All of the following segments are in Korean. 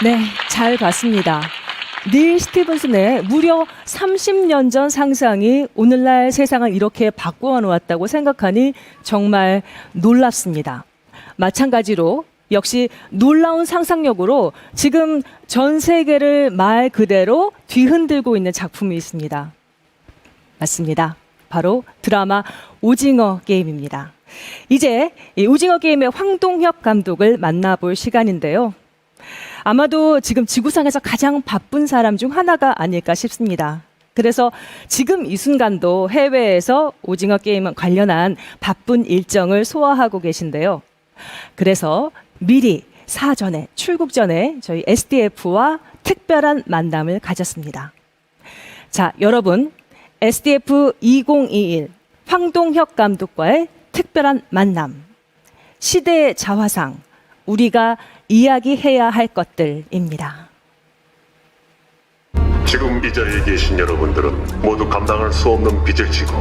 네, 잘 봤습니다. 닐 스티븐슨의 무려 30년 전 상상이 오늘날 세상을 이렇게 바꾸어 놓았다고 생각하니 정말 놀랍습니다. 마찬가지로 역시 놀라운 상상력으로 지금 전 세계를 말 그대로 뒤흔들고 있는 작품이 있습니다. 맞습니다. 바로 드라마 오징어 게임입니다. 이제 이 오징어 게임의 황동혁 감독을 만나볼 시간인데요. 아마도 지금 지구상에서 가장 바쁜 사람 중 하나가 아닐까 싶습니다. 그래서 지금 이 순간도 해외에서 오징어 게임 관련한 바쁜 일정을 소화하고 계신데요. 그래서 미리 사전에 출국 전에 저희 SDF와 특별한 만남을 가졌습니다. 자, 여러분, SDF 2021 황동혁 감독과의 특별한 만남. 시대의 자화상, 우리가 이야기해야 할 것들입니다. 지금 이 자리에 계신 여러분들은 모두 감당할 수 없는 빚을 지고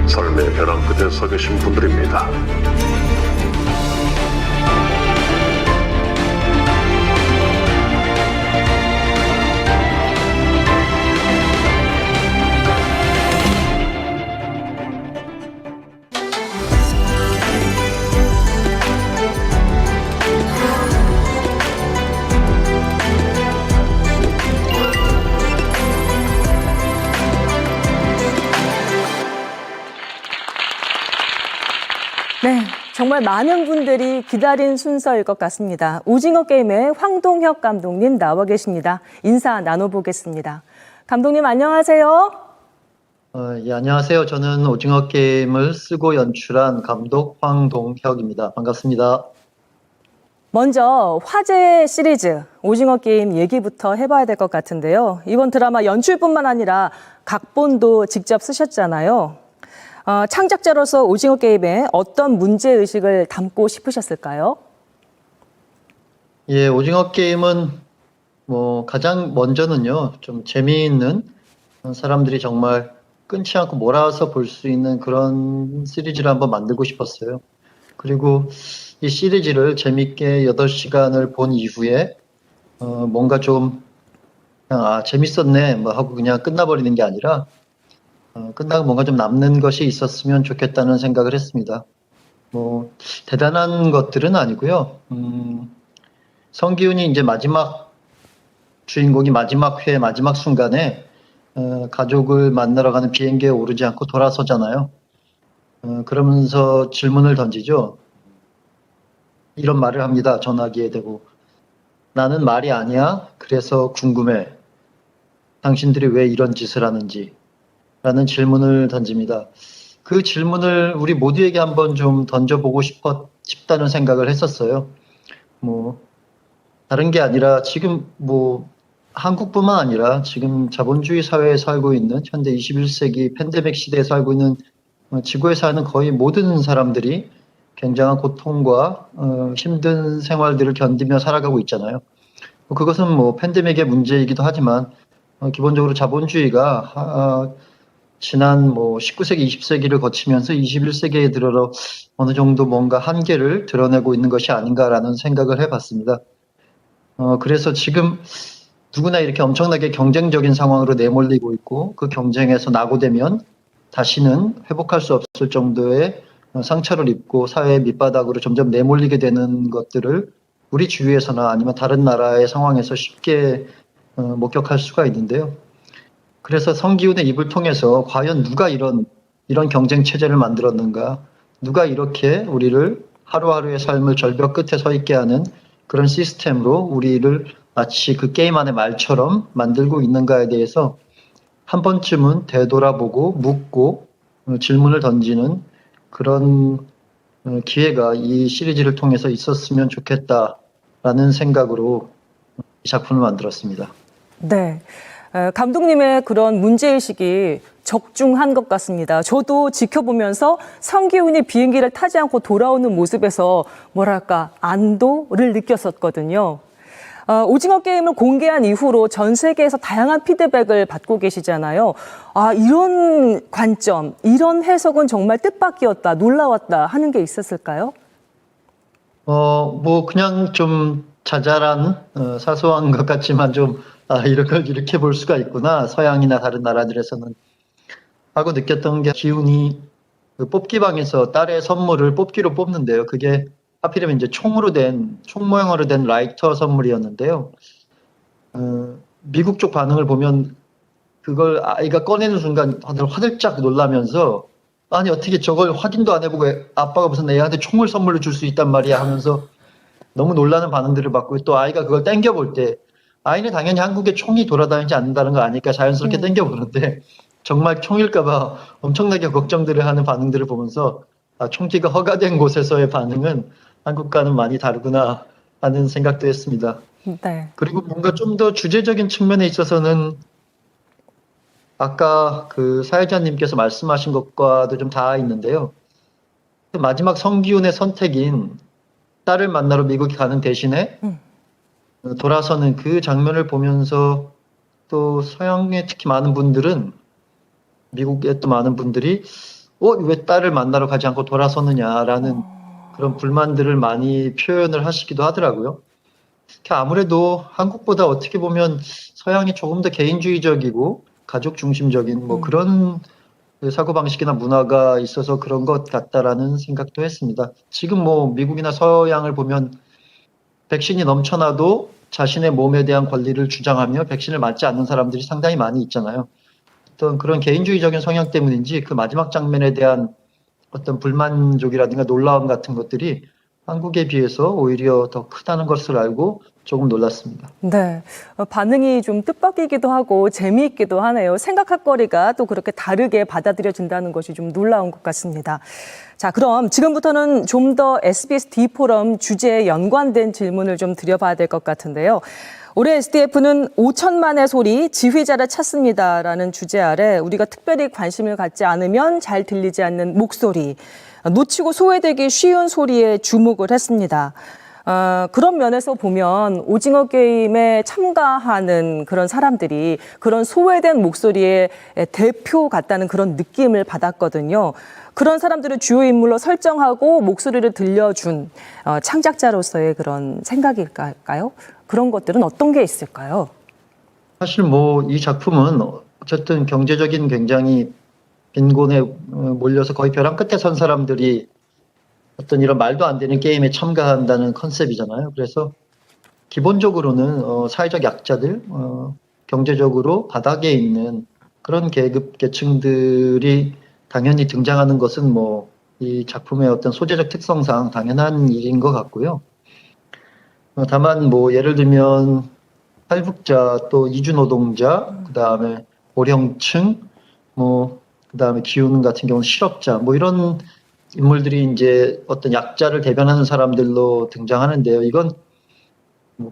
삶의 벼랑 끝에 서 계신 분들입니다. 네, 정말 많은 분들이 기다린 순서일 것 같습니다. 오징어 게임의 황동혁 감독님 나와 계십니다. 인사 나눠보겠습니다. 감독님 안녕하세요. 예, 안녕하세요. 저는 오징어 게임을 쓰고 연출한 감독 황동혁입니다. 반갑습니다. 먼저 화제 시리즈 오징어 게임 얘기부터 해봐야 될 것 같은데요. 이번 드라마 연출뿐만 아니라 각본도 직접 쓰셨잖아요. 창작자로서 오징어 게임에 어떤 문제의식을 담고 싶으셨을까요? 예, 오징어 게임은 가장 먼저는요, 좀 재미있는 사람들이 정말 끊지 않고 몰아서 볼 수 있는 그런 시리즈를 한번 만들고 싶었어요. 그리고 이 시리즈를 재밌게 8시간을 본 이후에 뭔가 좀 그냥 재밌었네 하고 그냥 끝나버리는 게 아니라 끝나고 뭔가 좀 남는 것이 있었으면 좋겠다는 생각을 했습니다. 대단한 것들은 아니고요. 성기훈이 이제 주인공이 마지막 회, 마지막 순간에 가족을 만나러 가는 비행기에 오르지 않고 돌아서잖아요. 그러면서 질문을 던지죠. 이런 말을 합니다. 전화기에 대고. 나는 말이 아니야. 그래서 궁금해. 당신들이 왜 이런 짓을 하는지. 라는 질문을 던집니다. 그 질문을 우리 모두에게 한번 좀 던져보고 싶다는 생각을 했었어요. 다른 게 아니라 지금 한국뿐만 아니라 지금 자본주의 사회에 살고 있는 현대 21세기 팬데믹 시대에 살고 있는 지구에 사는 거의 모든 사람들이 굉장한 고통과 힘든 생활들을 견디며 살아가고 있잖아요. 그것은 팬데믹의 문제이기도 하지만 기본적으로 자본주의가 지난 19세기, 20세기를 거치면서 21세기에 들어 어느 정도 뭔가 한계를 드러내고 있는 것이 아닌가라는 생각을 해봤습니다. 그래서 지금 누구나 이렇게 엄청나게 경쟁적인 상황으로 내몰리고 있고 그 경쟁에서 낙오되면 다시는 회복할 수 없을 정도의 상처를 입고 사회의 밑바닥으로 점점 내몰리게 되는 것들을 우리 주위에서나 아니면 다른 나라의 상황에서 쉽게 목격할 수가 있는데요. 그래서 성기훈의 입을 통해서 과연 누가 이런 경쟁 체제를 만들었는가, 누가 이렇게 우리를 하루하루의 삶을 절벽 끝에 서 있게 하는 그런 시스템으로 우리를 마치 그 게임 안의 말처럼 만들고 있는가에 대해서 한 번쯤은 되돌아보고 묻고 질문을 던지는 그런 기회가 이 시리즈를 통해서 있었으면 좋겠다라는 생각으로 이 작품을 만들었습니다. 네. 감독님의 그런 문제의식이 적중한 것 같습니다. 저도 지켜보면서 성기훈이 비행기를 타지 않고 돌아오는 모습에서 뭐랄까 안도를 느꼈었거든요. 오징어 게임을 공개한 이후로 전 세계에서 다양한 피드백을 받고 계시잖아요. 이런 관점, 이런 해석은 정말 뜻밖이었다, 놀라웠다 하는 게 있었을까요? 뭐 그냥 좀 자잘한 사소한 것 같지만 좀 이런 걸 이렇게 볼 수가 있구나. 서양이나 다른 나라들에서는 하고 느꼈던 게 기운이 그 뽑기방에서 딸의 선물을 뽑기로 뽑는데요. 그게 하필이면 이제 총 모양으로 된 라이터 선물이었는데요. 미국 쪽 반응을 보면 그걸 아이가 꺼내는 순간 다들 화들짝 놀라면서 아니 어떻게 저걸 확인도 안 해보고 아빠가 무슨 애한테 총을 선물로 줄 수 있단 말이야 하면서 너무 놀라는 반응들을 받고 또 아이가 그걸 땡겨볼 때 아이는 당연히 한국에 총이 돌아다니지 않는다는 거 아니까 자연스럽게 땡겨보는데 정말 총일까봐 엄청나게 걱정들을 하는 반응들을 보면서 총기가 허가된 곳에서의 반응은 한국과는 많이 다르구나 하는 생각도 했습니다. 네. 그리고 뭔가 좀 더 주제적인 측면에 있어서는 아까 그 사회자님께서 말씀하신 것과도 좀 닿아 있는데요. 그 마지막 성기훈의 선택인 딸을 만나러 미국에 가는 대신에 돌아서는 그 장면을 보면서 또 서양의 특히 많은 분들은 미국의 또 많은 분들이 왜 딸을 만나러 가지 않고 돌아서느냐라는 그런 불만들을 많이 표현을 하시기도 하더라고요. 특히 아무래도 한국보다 어떻게 보면 서양이 조금 더 개인주의적이고 가족 중심적인 뭐 그런 그 사고방식이나 문화가 있어서 그런 것 같다라는 생각도 했습니다. 지금 뭐 미국이나 서양을 보면 백신이 넘쳐나도 자신의 몸에 대한 권리를 주장하며 백신을 맞지 않는 사람들이 상당히 많이 있잖아요. 어떤 그런 개인주의적인 성향 때문인지 그 마지막 장면에 대한 어떤 불만족이라든가 놀라움 같은 것들이 한국에 비해서 오히려 더 크다는 것을 알고 조금 놀랐습니다. 네. 반응이 좀 뜻밖이기도 하고 재미있기도 하네요. 생각할 거리가 또 그렇게 다르게 받아들여진다는 것이 좀 놀라운 것 같습니다. 자, 그럼 지금부터는 좀 더 SBS D포럼 주제에 연관된 질문을 좀 드려봐야 될 것 같은데요. 올해 SDF는 5천만의 소리, 지휘자를 찾습니다라는 주제 아래 우리가 특별히 관심을 갖지 않으면 잘 들리지 않는 목소리, 놓치고 소외되기 쉬운 소리에 주목을 했습니다. 그런 면에서 보면 오징어 게임에 참가하는 그런 사람들이 그런 소외된 목소리의 대표 같다는 그런 느낌을 받았거든요. 그런 사람들을 주요 인물로 설정하고 목소리를 들려준 창작자로서의 그런 생각일까요? 그런 것들은 어떤 게 있을까요? 사실 뭐 이 작품은 어쨌든 경제적인 굉장히 빈곤에 몰려서 거의 벼랑 끝에 선 사람들이 어떤 이런 말도 안 되는 게임에 참가한다는 컨셉이잖아요. 그래서 기본적으로는 사회적 약자들, 경제적으로 바닥에 있는 그런 계급 계층들이 당연히 등장하는 것은 뭐 이 작품의 어떤 소재적 특성상 당연한 일인 것 같고요. 다만 뭐 예를 들면 탈북자 또 이주노동자 그다음에 고령층 뭐 그다음에 기혼 같은 경우는 실업자 뭐 이런 인물들이 이제 어떤 약자를 대변하는 사람들로 등장하는데요. 이건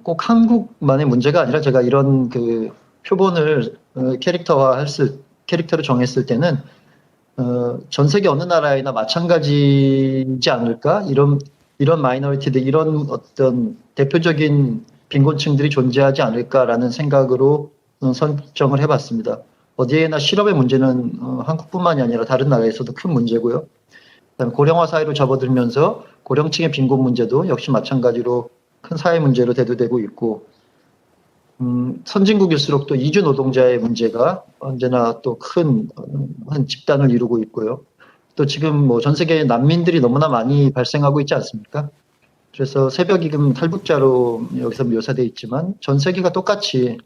꼭 한국만의 문제가 아니라 제가 이런 그 표본을 캐릭터를 정했을 때는 전 세계 어느 나라에나 마찬가지지 않을까? 이런 마이너리티들, 이런 어떤 대표적인 빈곤층들이 존재하지 않을까라는 생각으로 선정을 해봤습니다. 어디에나 실업의 문제는 한국뿐만이 아니라 다른 나라에서도 큰 문제고요. 그다음에 고령화 사회로 접어들면서 고령층의 빈곤 문제도 역시 마찬가지로 큰 사회 문제로 대두되고 있고, 선진국일수록 또 이주 노동자의 문제가 언제나 또 큰 한 집단을 이루고 있고요. 또 지금 뭐 전 세계에 난민들이 너무나 많이 발생하고 있지 않습니까? 그래서 새벽이금 탈북자로 여기서 묘사되어 있지만 전 세계가 똑같이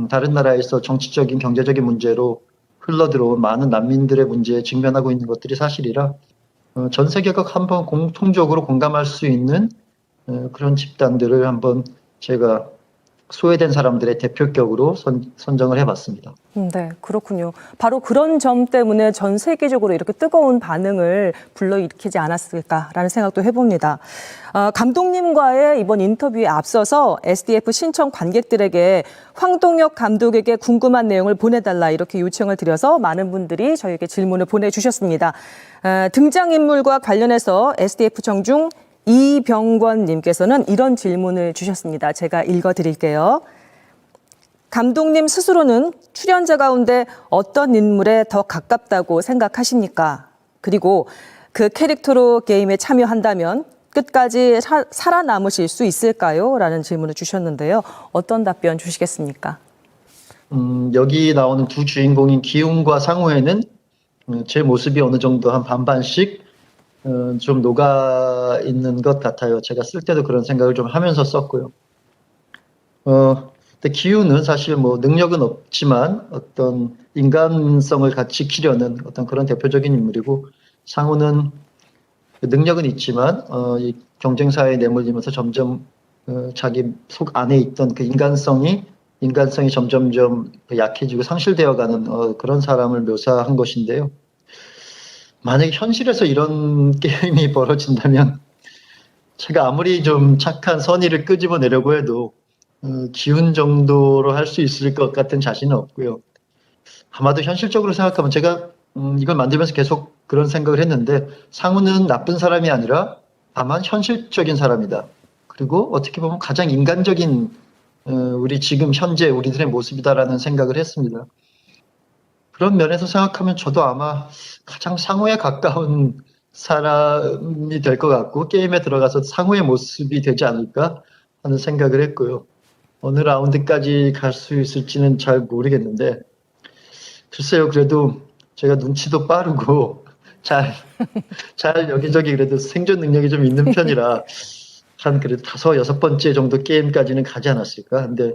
다른 나라에서 정치적인 경제적인 문제로 흘러들어온 많은 난민들의 문제에 직면하고 있는 것들이 사실이라 전 세계가 한번 공통적으로 공감할 수 있는 그런 집단들을 한번 제가 소외된 사람들의 대표격으로 선정을 해봤습니다. 네, 그렇군요. 바로 그런 점 때문에 전 세계적으로 이렇게 뜨거운 반응을 불러일으키지 않았을까라는 생각도 해봅니다. 감독님과의 이번 인터뷰에 앞서서 SDF 신청 관객들에게 황동혁 감독에게 궁금한 내용을 보내달라 이렇게 요청을 드려서 많은 분들이 저에게 질문을 보내주셨습니다. 등장인물과 관련해서 SDF 정중 이병권 님께서는 이런 질문을 주셨습니다. 제가 읽어드릴게요. 감독님 스스로는 출연자 가운데 어떤 인물에 더 가깝다고 생각하십니까? 그리고 그 캐릭터로 게임에 참여한다면 끝까지 살아남으실 수 있을까요? 라는 질문을 주셨는데요. 어떤 답변 주시겠습니까? 여기 나오는 두 주인공인 기훈과 상우에는 제 모습이 어느 정도 한 반반씩 좀 녹아 있는 것 같아요. 제가 쓸 때도 그런 생각을 좀 하면서 썼고요. 근데 기훈은 사실 뭐 능력은 없지만 어떤 인간성을 같이 지키려는 어떤 그런 대표적인 인물이고, 상우는 능력은 있지만 이 경쟁사에 내몰리면서 점점 자기 속 안에 있던 그 인간성이 점점점 약해지고 상실되어가는 그런 사람을 묘사한 것인데요. 만약에 현실에서 이런 게임이 벌어진다면 제가 아무리 좀 착한 선의를 끄집어내려고 해도 기운 정도로 할 수 있을 것 같은 자신은 없고요. 아마도 현실적으로 생각하면 제가 이걸 만들면서 계속 그런 생각을 했는데, 상우는 나쁜 사람이 아니라 다만 현실적인 사람이다. 그리고 어떻게 보면 가장 인간적인 우리 지금 현재 우리들의 모습이다라는 생각을 했습니다. 그런 면에서 생각하면 저도 아마 가장 상우에 가까운 사람이 될 것 같고, 게임에 들어가서 상우의 모습이 되지 않을까 하는 생각을 했고요. 어느 라운드까지 갈 수 있을지는 잘 모르겠는데, 글쎄요, 그래도 제가 눈치도 빠르고 잘 여기저기 그래도 생존 능력이 좀 있는 편이라 한 그래도 5, 6번째 정도 게임까지는 가지 않았을까. 근데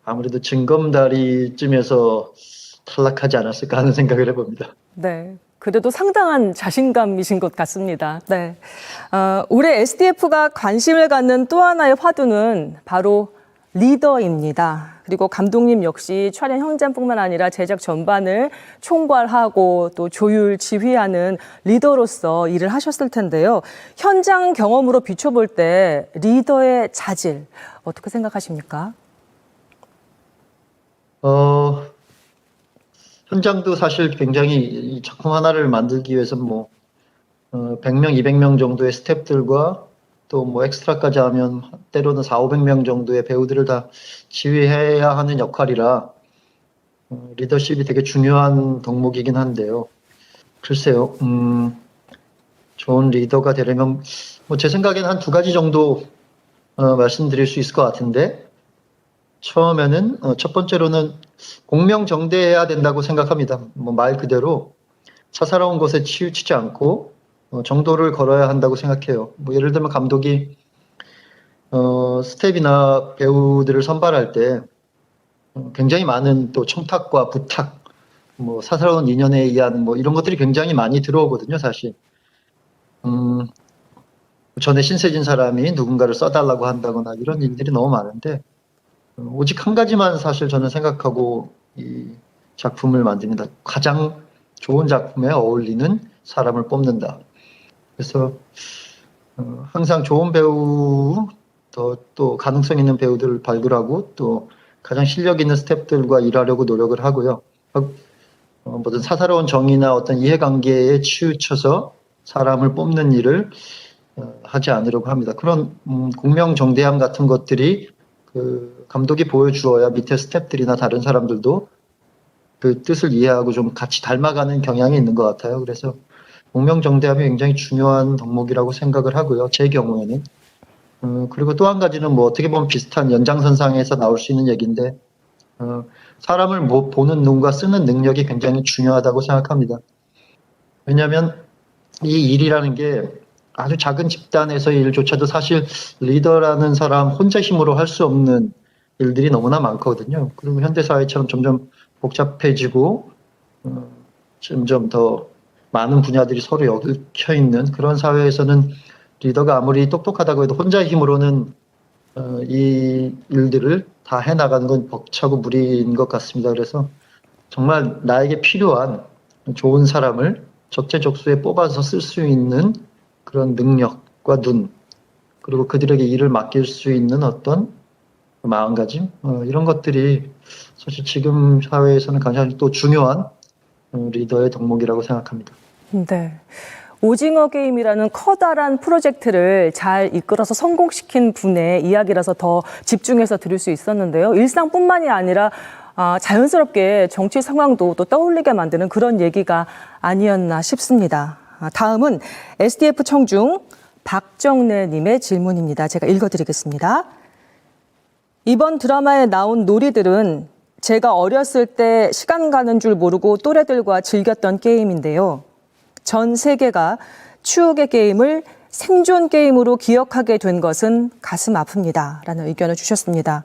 아무래도 징검다리쯤에서 탈락하지 않았을까 하는 생각을 해봅니다. 네. 그래도 상당한 자신감이신 것 같습니다. 네. 올해 SDF가 관심을 갖는 또 하나의 화두는 바로 리더입니다. 그리고 감독님 역시 촬영 현장뿐만 아니라 제작 전반을 총괄하고 또 조율, 지휘하는 리더로서 일을 하셨을 텐데요. 현장 경험으로 비춰볼 때 리더의 자질 어떻게 생각하십니까? 현장도 사실 굉장히 이 작품 하나를 만들기 위해서 뭐 100명, 200명 정도의 스태프들과 또 뭐 엑스트라까지 하면 때로는 400, 500명 정도의 배우들을 다 지휘해야 하는 역할이라 리더십이 되게 중요한 덕목이긴 한데요. 글쎄요, 좋은 리더가 되려면 뭐 제 생각에는 한 2가지 정도 말씀드릴 수 있을 것 같은데, 처음에는 첫 번째로는 공명정대해야 된다고 생각합니다. 뭐 말 그대로 사사로운 것에 치우치지 않고 정도를 걸어야 한다고 생각해요. 뭐 예를 들면 감독이 스텝이나 배우들을 선발할 때 굉장히 많은 또 청탁과 부탁, 뭐 사사로운 인연에 의한 뭐 이런 것들이 굉장히 많이 들어오거든요, 사실. 전에 신세진 사람이 누군가를 써달라고 한다거나 이런 일들이 너무 많은데, 오직 한 가지만 사실 저는 생각하고 이 작품을 만듭니다. 가장 좋은 작품에 어울리는 사람을 뽑는다. 그래서 항상 좋은 배우, 또 가능성 있는 배우들을 발굴하고 또 가장 실력 있는 스태프들과 일하려고 노력을 하고요. 모든 사사로운 정의나 어떤 이해관계에 치우쳐서 사람을 뽑는 일을 하지 않으려고 합니다. 그런 공명정대함 같은 것들이 그 감독이 보여주어야 밑에 스태프들이나 다른 사람들도 그 뜻을 이해하고 좀 같이 닮아가는 경향이 있는 것 같아요. 그래서 공명정대함이 굉장히 중요한 덕목이라고 생각을 하고요. 제 경우에는. 그리고 또 한 가지는 뭐 어떻게 보면 비슷한 연장선상에서 나올 수 있는 얘기인데, 사람을 뭐 보는 눈과 쓰는 능력이 굉장히 중요하다고 생각합니다. 왜냐하면 이 일이라는 게 아주 작은 집단에서의 일조차도 사실 리더라는 사람 혼자 힘으로 할 수 없는 일들이 너무나 많거든요. 그리고 현대사회처럼 점점 복잡해지고 점점 더 많은 분야들이 서로 엮여 있는 그런 사회에서는 리더가 아무리 똑똑하다고 해도 혼자 힘으로는 이 일들을 다 해나가는 건 벅차고 무리인 것 같습니다. 그래서 정말 나에게 필요한 좋은 사람을 적재적소에 뽑아서 쓸 수 있는 그런 능력과 눈, 그리고 그들에게 일을 맡길 수 있는 어떤 마음가짐, 이런 것들이 사실 지금 사회에서는 가장 또 중요한 리더의 덕목이라고 생각합니다. 네. 오징어 게임이라는 커다란 프로젝트를 잘 이끌어서 성공시킨 분의 이야기라서 더 집중해서 들을 수 있었는데요. 일상뿐만이 아니라 자연스럽게 정치 상황도 또 떠올리게 만드는 그런 얘기가 아니었나 싶습니다. 다음은 SDF 청중 박정래님의 질문입니다. 제가 읽어드리겠습니다. 이번 드라마에 나온 놀이들은 제가 어렸을 때 시간 가는 줄 모르고 또래들과 즐겼던 게임인데요. 전 세계가 추억의 게임을 생존 게임으로 기억하게 된 것은 가슴 아픕니다. 라는 의견을 주셨습니다.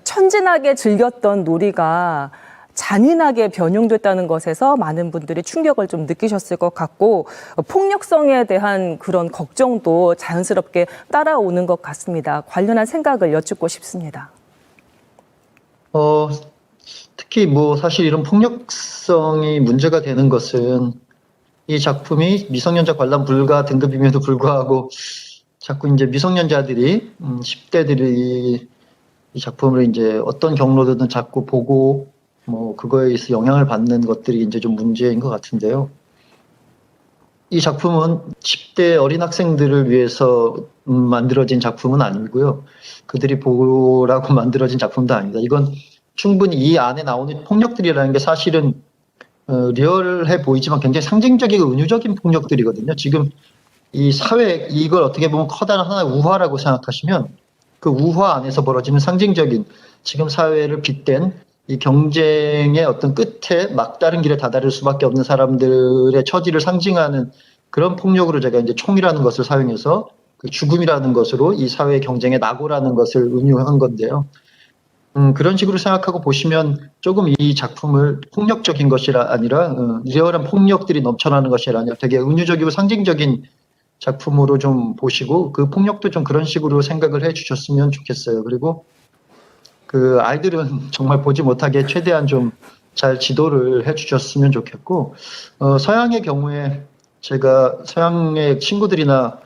천진하게 즐겼던 놀이가 잔인하게 변형됐다는 것에서 많은 분들이 충격을 좀 느끼셨을 것 같고 폭력성에 대한 그런 걱정도 자연스럽게 따라오는 것 같습니다. 관련한 생각을 여쭙고 싶습니다. 특히 뭐 사실 이런 폭력성이 문제가 되는 것은 이 작품이 미성년자 관람 불가 등급임에도 불구하고 자꾸 이제 미성년자들이 10대들이 이 작품을 이제 어떤 경로든 자꾸 보고 뭐 그거에 의해서 영향을 받는 것들이 이제 좀 문제인 것 같은데요. 이 작품은 10대 어린 학생들을 위해서 만들어진 작품은 아니고요. 그들이 보라고 만들어진 작품도 아닙니다. 이건 충분히 이 안에 나오는 폭력들이라는 게 사실은 리얼해 보이지만 굉장히 상징적이고 은유적인 폭력들이거든요. 지금 이 사회, 이걸 어떻게 보면 커다란 하나의 우화라고 생각하시면 그 우화 안에서 벌어지는 상징적인 지금 사회를 빗댄 이 경쟁의 어떤 끝에 막다른 길에 다다를 수밖에 없는 사람들의 처지를 상징하는 그런 폭력으로 제가 이제 총이라는 것을 사용해서 그 죽음이라는 것으로 이 사회의 경쟁의 낙오라는 것을 은유한 건데요. 그런 식으로 생각하고 보시면 조금 이 작품을 폭력적인 것이 아니라 리얼한 폭력들이 넘쳐나는 것이 아니라 되게 은유적이고 상징적인 작품으로 좀 보시고 그 폭력도 좀 그런 식으로 생각을 해 주셨으면 좋겠어요. 그리고 그 아이들은 정말 보지 못하게 최대한 좀 잘 지도를 해 주셨으면 좋겠고 서양의 경우에 제가 서양의 친구들이나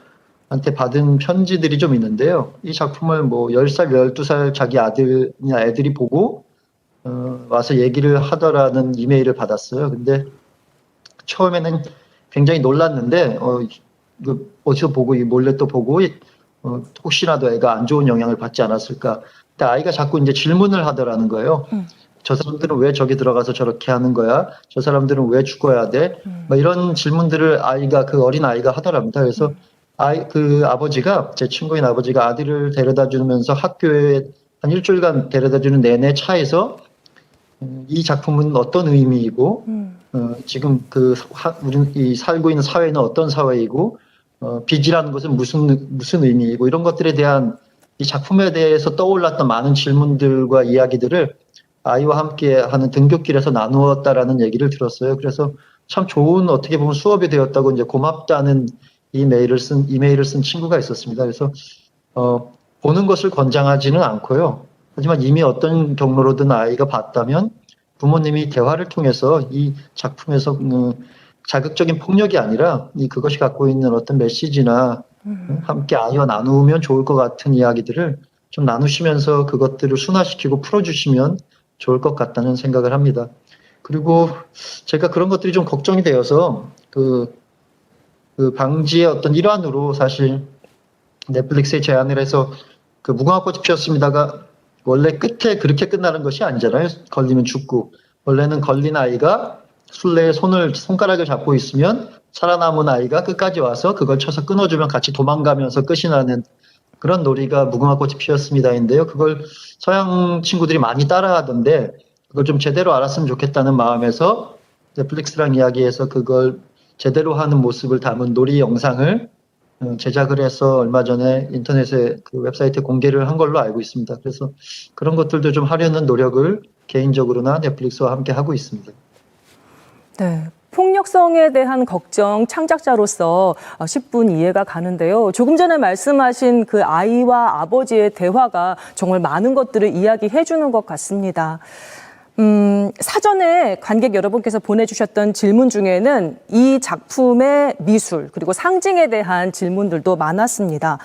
한테 받은 편지들이 좀 있는데요. 이 작품을 뭐 10살, 12살 자기 아들이나 애들이 보고 와서 얘기를 하더라는 이메일을 받았어요. 근데 처음에는 굉장히 놀랐는데 어디서 보고 몰래 또 보고 혹시라도 애가 안 좋은 영향을 받지 않았을까. 근데 아이가 자꾸 이제 질문을 하더라는 거예요. 저 사람들은 왜 저기 들어가서 저렇게 하는 거야? 저 사람들은 왜 죽어야 돼? 뭐 이런 질문들을 그 어린 아이가 하더랍니다. 그래서 그 아버지가, 제 친구인 아버지가 아들을 데려다 주면서 학교에 한 일주일간 데려다 주는 내내 차에서 이 작품은 어떤 의미이고, 지금 우리 살고 있는 사회는 어떤 사회이고, 빚이라는 것은 무슨 의미이고, 이런 것들에 대한 이 작품에 대해서 떠올랐던 많은 질문들과 이야기들을 아이와 함께 하는 등굣길에서 나누었다라는 얘기를 들었어요. 그래서 참 좋은 어떻게 보면 수업이 되었다고 이제 고맙다는 이메일을 쓴 친구가 있었습니다. 그래서 보는 것을 권장하지는 않고요. 하지만 이미 어떤 경로로든 아이가 봤다면 부모님이 대화를 통해서 이 작품에서 자극적인 폭력이 아니라 그것이 갖고 있는 어떤 메시지나 함께 아이와 나누면 좋을 것 같은 이야기들을 좀 나누시면서 그것들을 순화시키고 풀어주시면 좋을 것 같다는 생각을 합니다. 그리고 제가 그런 것들이 좀 걱정이 되어서 그 방지의 어떤 일환으로 사실 넷플릭스에 제안을 해서 그 무궁화 꽃이 피었습니다가 원래 끝에 그렇게 끝나는 것이 아니잖아요. 걸리면 죽고. 원래는 걸린 아이가 술래의 손가락을 잡고 있으면 살아남은 아이가 끝까지 와서 그걸 쳐서 끊어주면 같이 도망가면서 끝이 나는 그런 놀이가 무궁화 꽃이 피었습니다인데요. 그걸 서양 친구들이 많이 따라하던데 그걸 좀 제대로 알았으면 좋겠다는 마음에서 넷플릭스랑 이야기해서 그걸 제대로 하는 모습을 담은 놀이 영상을 제작을 해서 얼마 전에 인터넷에 그 웹사이트에 공개를 한 걸로 알고 있습니다. 그래서 그런 것들도 좀 하려는 노력을 개인적으로나 넷플릭스와 함께 하고 있습니다. 네. 폭력성에 대한 걱정 창작자로서 10분 이해가 가는데요. 조금 전에 말씀하신 그 아이와 아버지의 대화가 정말 많은 것들을 이야기해 주는 것 같습니다. 사전에 관객 여러분께서 보내주셨던 질문 중에는 이 작품의 미술 그리고 상징에 대한 질문들도 많았습니다.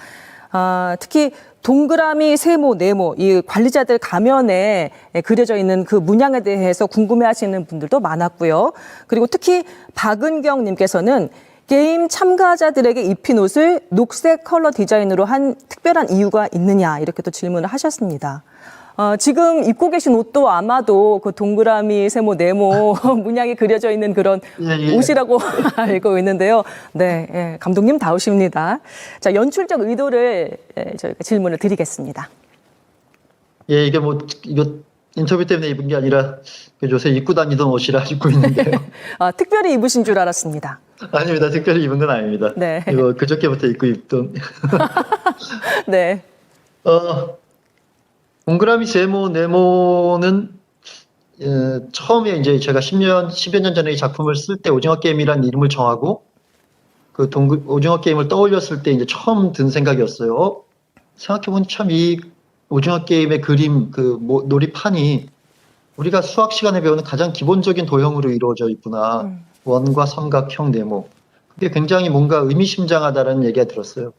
특히 동그라미, 세모, 네모, 이 관리자들 가면에 그려져 있는 그 문양에 대해서 궁금해하시는 분들도 많았고요. 그리고 특히 박은경 님께서는 게임 참가자들에게 입힌 옷을 녹색 컬러 디자인으로 한 특별한 이유가 있느냐 이렇게 또 질문을 하셨습니다. 지금 입고 계신 옷도 아마도 그 동그라미, 세모, 네모 문양이 그려져 있는 그런 예. 옷이라고 알고 있는데요. 네, 예, 감독님 다우십니다. 자, 연출적 의도를 저희가 질문을 드리겠습니다. 예, 이게 뭐 이거 인터뷰 때문에 입은 게 아니라 요새 입고 다니던 옷이라 입고 있는데요. 특별히 입으신 줄 알았습니다. 아닙니다. 특별히 입은 건 아닙니다. 네. 이거 그저께부터 입고 있던. 네. 동그라미 세모 네모는 처음에 이제 제가 10여 년 전에 이 작품을 쓸 때 오징어 게임이라는 이름을 정하고 그 오징어 게임을 떠올렸을 때 이제 처음 든 생각이었어요. 생각해보니 참 이 오징어 게임의 그림, 놀이판이 우리가 수학 시간에 배우는 가장 기본적인 도형으로 이루어져 있구나. 원과 삼각형 네모. 그게 굉장히 뭔가 의미심장하다는 얘기가 들었어요.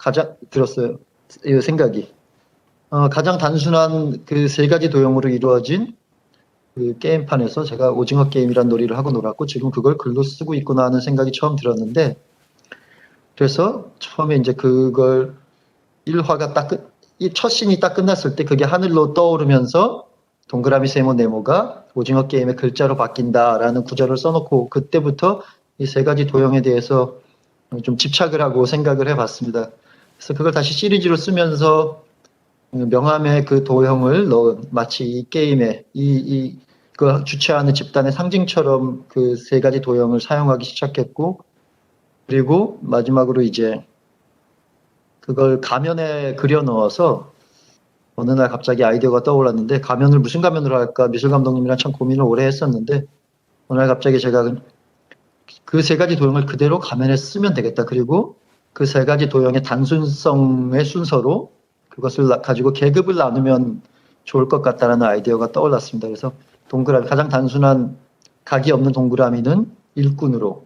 이 생각이. 가장 단순한 그 세 가지 도형으로 이루어진 그 게임판에서 제가 오징어 게임이란 놀이를 하고 놀았고 지금 그걸 글로 쓰고 있구나 하는 생각이 처음 들었는데 그래서 처음에 이제 그걸 1화가 이 첫 씬이 딱 끝났을 때 그게 하늘로 떠오르면서 동그라미 세모 네모가 오징어 게임의 글자로 바뀐다라는 구절을 써놓고 그때부터 이 세 가지 도형에 대해서 좀 집착을 하고 생각을 해봤습니다. 그래서 그걸 다시 시리즈로 쓰면서 명함에 그 도형을 넣은 마치 이 게임에 그 주최하는 집단의 상징처럼 그 세 가지 도형을 사용하기 시작했고 그리고 마지막으로 이제 그걸 가면에 그려 넣어서 어느 날 갑자기 아이디어가 떠올랐는데 가면을 무슨 가면으로 할까 미술 감독님이랑 참 고민을 오래 했었는데 어느 날 갑자기 제가 그 세 가지 도형을 그대로 가면에 쓰면 되겠다. 그리고 그 세 가지 도형의 단순성의 순서로 그것을 가지고 계급을 나누면 좋을 것 같다는 아이디어가 떠올랐습니다. 그래서 동그라미, 가장 단순한 각이 없는 동그라미는 일꾼으로,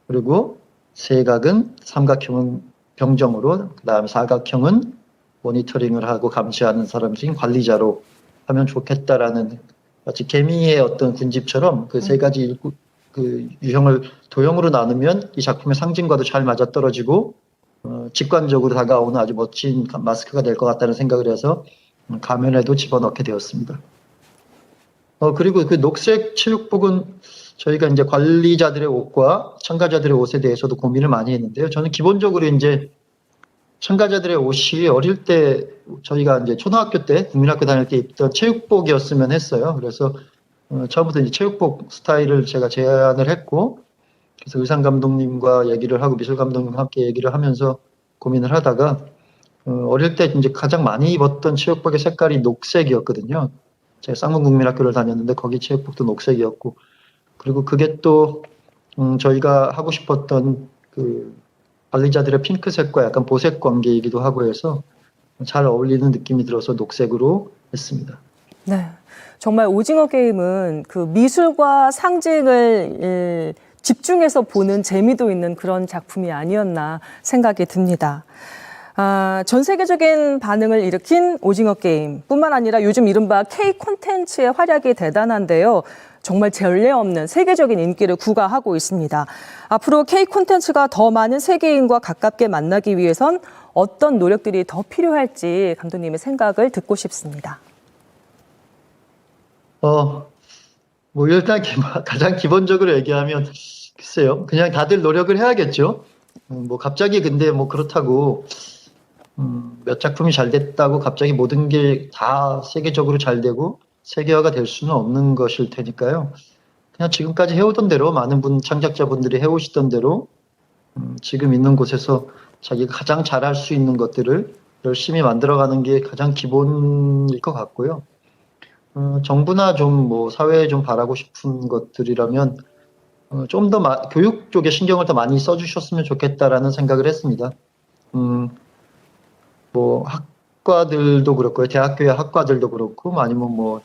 그리고 세각은 삼각형은 병정으로, 그 다음에 사각형은 모니터링을 하고 감시하는 사람 중 관리자로 하면 좋겠다라는 마치 개미의 어떤 군집처럼 그 세 가지 그 유형을 도형으로 나누면 이 작품의 상징과도 잘 맞아떨어지고 직관적으로 다가오는 아주 멋진 마스크가 될 것 같다는 생각을 해서 가면에도 집어넣게 되었습니다. 그리고 그 녹색 체육복은 저희가 이제 관리자들의 옷과 참가자들의 옷에 대해서도 고민을 많이 했는데요. 저는 기본적으로 이제 참가자들의 옷이 어릴 때 저희가 이제 초등학교 때 국민학교 다닐 때 입던 체육복이었으면 했어요. 그래서 처음부터 이제 체육복 스타일을 제가 제안을 했고, 그래서 의상 감독님과 얘기를 하고 미술 감독님과 함께 얘기를 하면서 고민을 하다가 어릴 때 이제 가장 많이 입었던 체육복의 색깔이 녹색이었거든요. 제가 쌍문 국민학교를 다녔는데 거기 체육복도 녹색이었고, 그리고 그게 또 저희가 하고 싶었던 그 관리자들의 핑크색과 약간 보색 관계이기도 하고 해서 잘 어울리는 느낌이 들어서 녹색으로 했습니다. 네, 정말 오징어 게임은 그 미술과 상징을 집중해서 보는 재미도 있는 그런 작품이 아니었나 생각이 듭니다. 전 세계적인 반응을 일으킨 오징어 게임뿐만 아니라 요즘 이른바 K 콘텐츠의 활약이 대단한데요. 정말 전례 없는 세계적인 인기를 구가하고 있습니다. 앞으로 K 콘텐츠가 더 많은 세계인과 가깝게 만나기 위해선 어떤 노력들이 더 필요할지 감독님의 생각을 듣고 싶습니다. 뭐 일단 가장 기본적으로 얘기하면 글쎄요, 그냥 다들 노력을 해야겠죠. 뭐 갑자기 근데 뭐 그렇다고 몇 작품이 잘 됐다고 갑자기 모든 게 다 세계적으로 잘 되고 세계화가 될 수는 없는 것일 테니까요. 그냥 지금까지 해오던 대로 많은 창작자분들이 해오시던 대로 지금 있는 곳에서 자기가 가장 잘할 수 있는 것들을 열심히 만들어가는 게 가장 기본일 것 같고요. 정부나 좀 뭐 사회에 좀 바라고 싶은 것들이라면 좀 더 교육 쪽에 신경을 더 많이 써주셨으면 좋겠다라는 생각을 했습니다. 뭐 학과들도 그렇고요, 대학교의 학과들도 그렇고, 아니면 뭐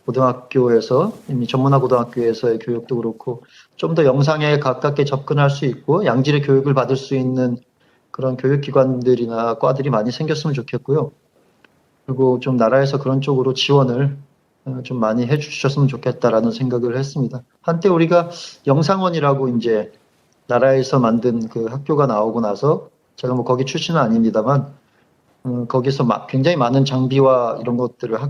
고등학교에서 이미 전문화 고등학교에서의 교육도 그렇고 좀 더 영상에 가깝게 접근할 수 있고 양질의 교육을 받을 수 있는 그런 교육기관들이나 과들이 많이 생겼으면 좋겠고요. 그리고 좀 나라에서 그런 쪽으로 지원을 좀 많이 해주셨으면 좋겠다라는 생각을 했습니다. 한때 우리가 영상원이라고 이제 나라에서 만든 그 학교가 나오고 나서 제가 뭐 거기 출신은 아닙니다만 거기서 굉장히 많은 장비와 이런 것들을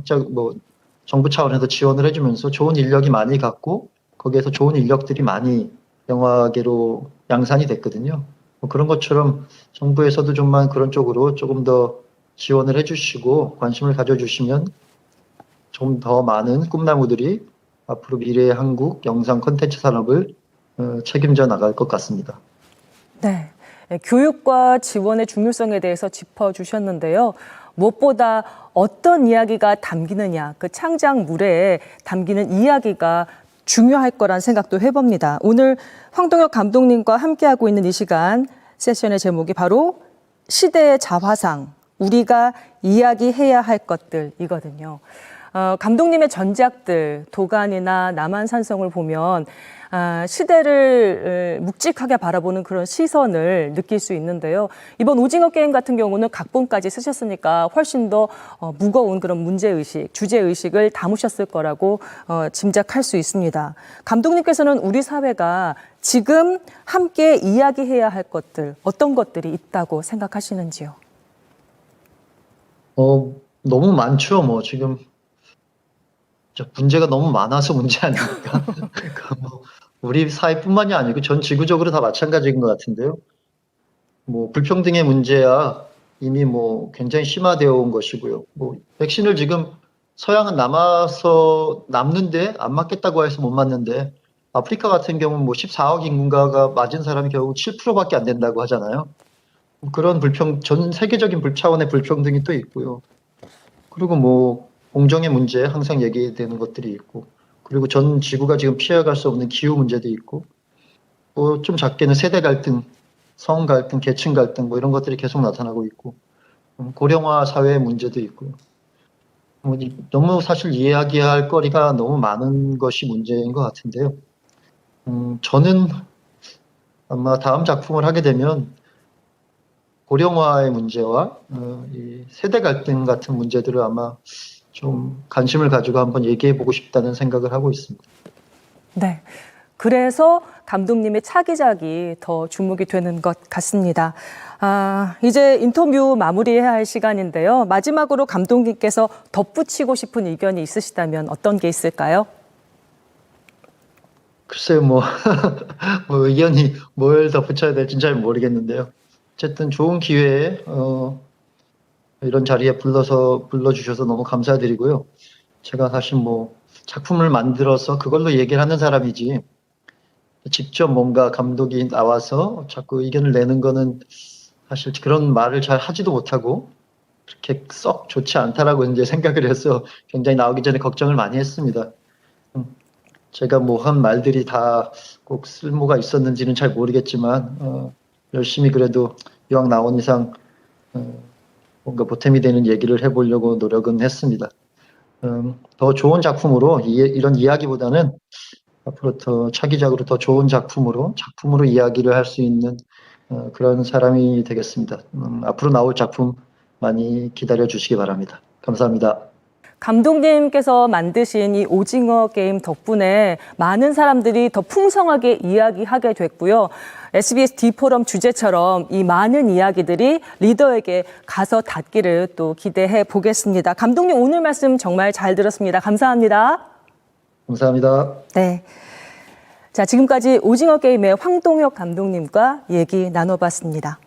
정부 차원에서 지원을 해주면서 좋은 인력이 많이 갔고 거기에서 좋은 인력들이 많이 영화계로 양산이 됐거든요. 뭐 그런 것처럼 정부에서도 좀만 그런 쪽으로 조금 더 지원을 해주시고 관심을 가져주시면 좀 더 많은 꿈나무들이 앞으로 미래의 한국 영상 콘텐츠 산업을 책임져 나갈 것 같습니다. 네. 교육과 지원의 중요성에 대해서 짚어주셨는데요. 무엇보다 어떤 이야기가 담기느냐, 그 창작물에 담기는 이야기가 중요할 거란 생각도 해봅니다. 오늘 황동혁 감독님과 함께하고 있는 이 시간 세션의 제목이 바로 시대의 자화상, 우리가 이야기해야 할 것들이거든요. 감독님의 전작들, 도가니나 남한산성을 보면 시대를 묵직하게 바라보는 그런 시선을 느낄 수 있는데요. 이번 오징어 게임 같은 경우는 각본까지 쓰셨으니까 훨씬 더 무거운 그런 문제의식, 주제의식을 담으셨을 거라고 짐작할 수 있습니다. 감독님께서는 우리 사회가 지금 함께 이야기해야 할 것들, 어떤 것들이 있다고 생각하시는지요? 너무 많죠. 뭐 지금 문제가 너무 많아서 문제 아닙니까? 그러니까 뭐 우리 사회뿐만이 아니고 전 지구적으로 다 마찬가지인 것 같은데요. 뭐 불평등의 문제야 이미 뭐 굉장히 심화되어 온 것이고요. 뭐 백신을 지금 서양은 남는데 안 맞겠다고 해서 못 맞는데 아프리카 같은 경우는 뭐 14억 인구가 맞은 사람이 결국 7%밖에 안 된다고 하잖아요. 그런 전 세계적인 차원의 불평등이 또 있고요. 그리고 뭐 공정의 문제 항상 얘기되는 것들이 있고, 그리고 전 지구가 지금 피해갈 수 없는 기후 문제도 있고, 뭐 좀 작게는 세대 갈등, 성 갈등, 계층 갈등 뭐 이런 것들이 계속 나타나고 있고, 고령화 사회의 문제도 있고요. 너무 사실 이야기할 거리가 너무 많은 것이 문제인 것 같은데요. 저는 아마 다음 작품을 하게 되면 고령화의 문제와 이 세대 갈등 같은 문제들을 아마 좀 관심을 가지고 한번 얘기해 보고 싶다는 생각을 하고 있습니다. 네. 그래서 감독님의 차기작이 더 주목이 되는 것 같습니다. 이제 인터뷰 마무리해야 할 시간인데요. 마지막으로 감독님께서 덧붙이고 싶은 의견이 있으시다면 어떤 게 있을까요? 글쎄요, 뭐 의견이 뭘 덧붙여야 될지 잘 모르겠는데요. 어쨌든 좋은 기회에 이런 자리에 불러주셔서 너무 감사드리고요. 제가 사실 뭐 작품을 만들어서 그걸로 얘기를 하는 사람이지 직접 뭔가 감독이 나와서 자꾸 의견을 내는 거는 사실 그런 말을 잘 하지도 못하고 그렇게 썩 좋지 않다라고 이제 생각을 해서 굉장히 나오기 전에 걱정을 많이 했습니다. 제가 뭐 한 말들이 다 꼭 쓸모가 있었는지는 잘 모르겠지만 열심히 그래도 이왕 나온 이상 뭔가 보탬이 되는 얘기를 해보려고 노력은 했습니다. 더 좋은 작품으로 이런 이야기보다는 앞으로 더 차기작으로 더 좋은 작품으로 이야기를 할 수 있는 그런 사람이 되겠습니다. 앞으로 나올 작품 많이 기다려 주시기 바랍니다. 감사합니다. 감독님께서 만드신 이 오징어 게임 덕분에 많은 사람들이 더 풍성하게 이야기하게 됐고요. SBS D포럼 주제처럼 이 많은 이야기들이 리더에게 가서 닿기를 또 기대해 보겠습니다. 감독님 오늘 말씀 정말 잘 들었습니다. 감사합니다. 감사합니다. 네. 자, 지금까지 오징어 게임의 황동혁 감독님과 얘기 나눠봤습니다.